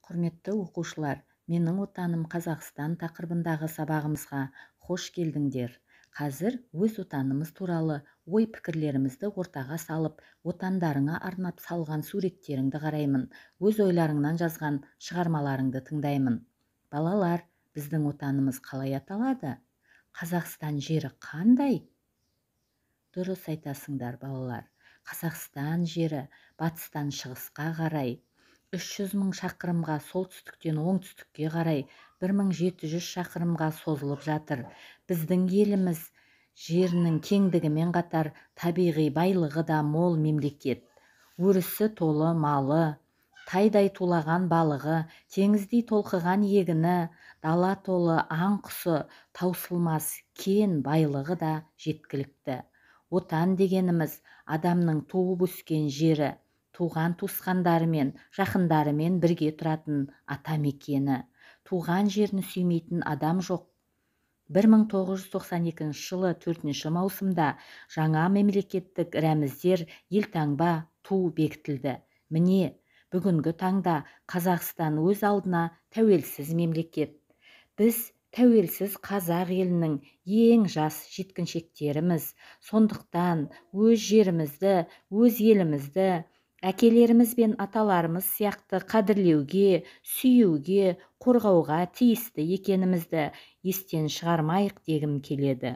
Құрметті оқушылар, менің отаным Қазақстан тақырыбындағы сабағымызға қош келдіңдер. Қазір өз отанымыз туралы ой-пікірлерімізді ортаға салып, отандарыңа арнап салған суреттеріңді қараймын, өз ойларыңнан жазған шығармаларыңды тыңдаймын. Балалар, біздің отанымыз қалай аталады? Қазақстан жері қандай? Дұрыс айтасыңдар, балалар. Қазақстан жері батыстан шығысқа қарай 300 мың шақырымға, солтүстіктен оңтүстікке қарай 1700 шақырымға созылып жатыр. Біздің еліміз жерінің кеңдігімен қатар табиғи байлығы да мол мемлекет. Өрісі толы малы, тайдай тулаған балығы, теңіздей толқыған егіні, дала толы аң құсы, таусылмас кен байлығы да жеткілікті. Отан дегеніміз адамның туып өскен жері, туған туысқандарымен, жақындарымен бірге тұратын ата мекені. Туған жерін сүймейтін адам жоқ. 1992 жылы 4 маусымда жаңа мемлекеттік рәміздер елтаңба ту бекітілді. Міне, бүгінгі таңда Қазақстан өз алдына тәуелсіз мемлекет. Біз тәуелсіз қазақ елінің ең жас жеткіншектеріміз. Сондықтан өз жерімізді, өз елімізді әкелеріміз бен аталарымыз сияқты қадірлеуге, сүюге, қорғауға тиісті екенімізді естен шығармайық дегім келеді.